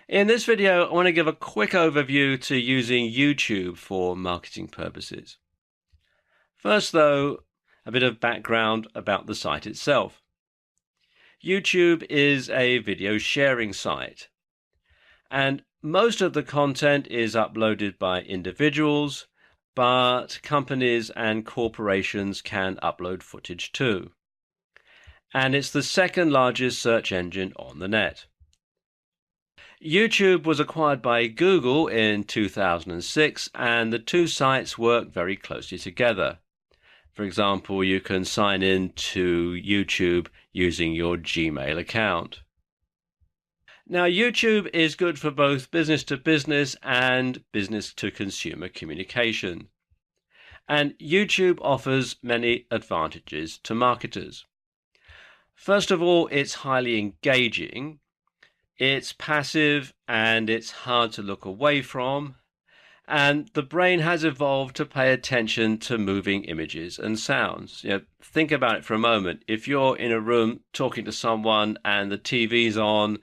In this video, I want to give a quick overview to using YouTube for marketing purposes. First, though, a bit of background about the site itself. YouTube is a video sharing site, and most of the content is uploaded by individuals, but companies and corporations can upload footage too. And it's the second largest search engine on the net. YouTube was acquired by Google in 2006, and the two sites work very closely together. For example, you can sign in to YouTube using your Gmail account. Now, YouTube is good for both business to business and business to consumer communication. And YouTube offers many advantages to marketers. First of all, it's highly engaging. It's passive and it's hard to look away from, and the brain has evolved to pay attention to moving images and sounds. Think about it for a moment. If you're in a room talking to someone and the TV's on,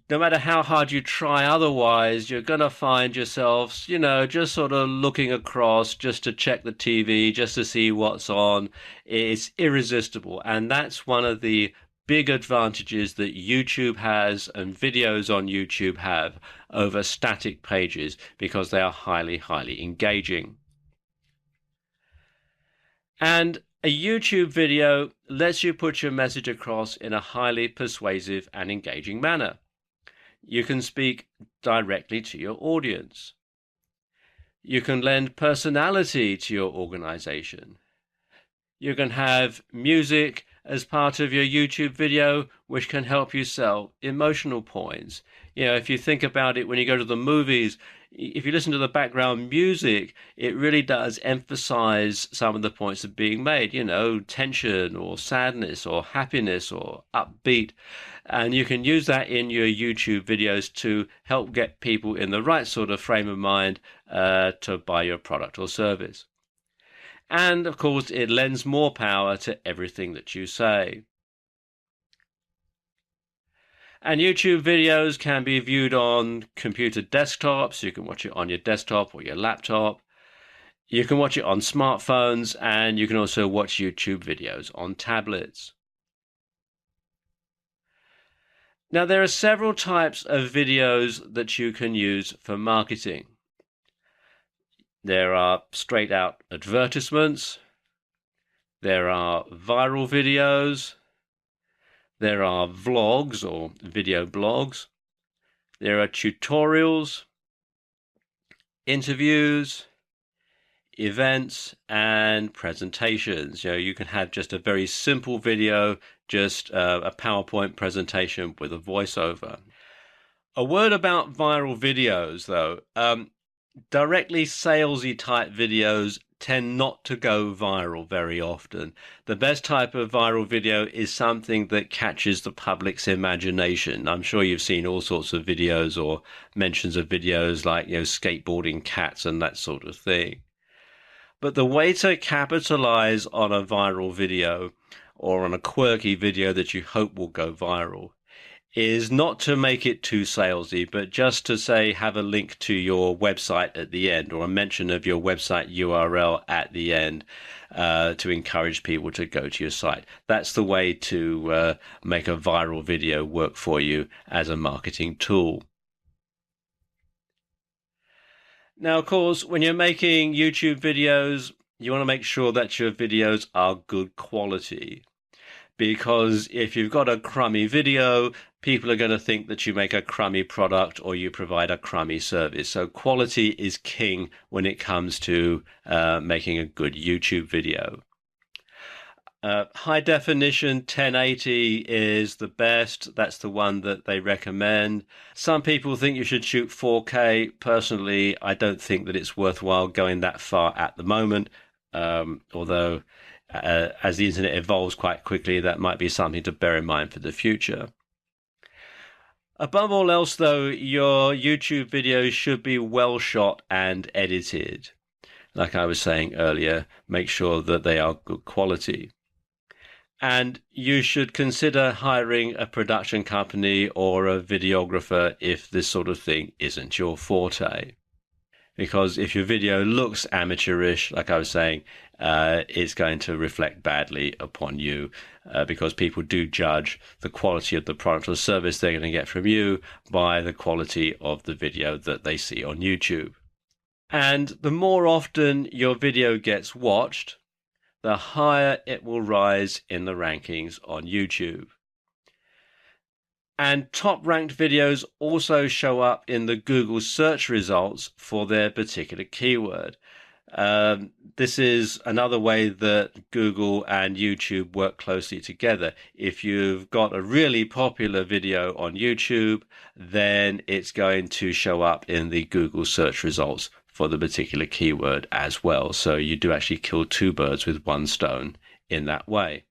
no matter how hard you try otherwise, you're going to find yourself, just sort of looking across just to check the TV, just to see what's on. It's irresistible, and that's one of the big advantages that YouTube has and videos on YouTube have over static pages, because they are highly, highly engaging. And a YouTube video lets you put your message across in a highly persuasive and engaging manner. You can speak directly to your audience. You can lend personality to your organization. You can have music as part of your YouTube video, which can help you sell emotional points. If you think about it, when you go to the movies, if you listen to the background music, it really does emphasize some of the points that are being made, tension or sadness or happiness or upbeat. And you can use that in your YouTube videos to help get people in the right sort of frame of mind to buy your product or service. And of course, it lends more power to everything that you say. And YouTube videos can be viewed on computer desktops. You can watch it on your desktop or your laptop. You can watch it on smartphones, and you can also watch YouTube videos on tablets. Now, there are several types of videos that you can use for marketing. There are straight out advertisements. There are viral videos. There are vlogs or video blogs. There are tutorials, interviews, events, and presentations. You can have just a very simple video, just a PowerPoint presentation with a voiceover. A word about viral videos, though. Directly salesy type videos tend not to go viral very often. The best type of viral video is something that catches the public's imagination. I'm sure you've seen all sorts of videos or mentions of videos like, skateboarding cats and that sort of thing. But the way to capitalize on a viral video or on a quirky video that you hope will go viral is not to make it too salesy, but just to say have a link to your website at the end, or a mention of your website URL at the end, to encourage people to go to your site. That's the way to make a viral video work for you as a marketing tool. Now, of course, when you're making YouTube videos, you want to make sure that your videos are good quality. Because if you've got a crummy video, people are going to think that you make a crummy product or you provide a crummy service. So quality is king when it comes to making a good YouTube video. High definition 1080 is the best. That's the one that they recommend. Some people think you should shoot 4K. Personally, I don't think that it's worthwhile going that far at the moment, although as the internet evolves quite quickly, that might be something to bear in mind for the future. Above all else, though, your YouTube videos should be well shot and edited. Like I was saying earlier, make sure that they are good quality. And you should consider hiring a production company or a videographer if this sort of thing isn't your forte. Because if your video looks amateurish, like I was saying, it's going to reflect badly upon you, because people do judge the quality of the product or service they're going to get from you by the quality of the video that they see on YouTube. And the more often your video gets watched, the higher it will rise in the rankings on YouTube. And top ranked videos also show up in the Google search results for their particular keyword. This is another way that Google and YouTube work closely together. If you've got a really popular video on YouTube, then it's going to show up in the Google search results for the particular keyword as well. So you do actually kill two birds with one stone in that way.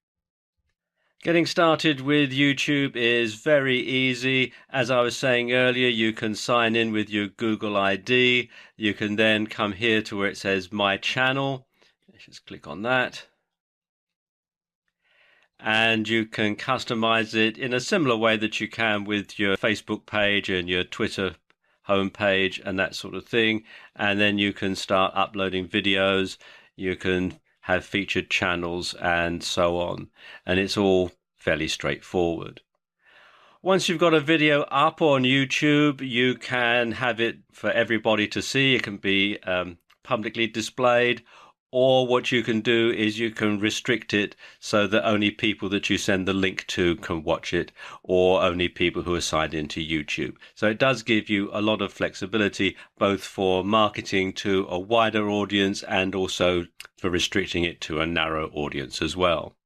Getting started with YouTube is very easy. As I was saying earlier, you can sign in with your Google ID. You can then come here to where it says My Channel. Let's just click on that. And you can customize it in a similar way that you can with your Facebook page and your Twitter homepage and that sort of thing. And then you can start uploading videos. You can have featured channels and so on, and it's all fairly straightforward. Once you've got a video up on YouTube, you can have it for everybody to see. It can be publicly displayed, or what you can do is you can restrict it so that only people that you send the link to can watch it, or only people who are signed into YouTube. So it does give you a lot of flexibility, both for marketing to a wider audience and also for restricting it to a narrow audience as well.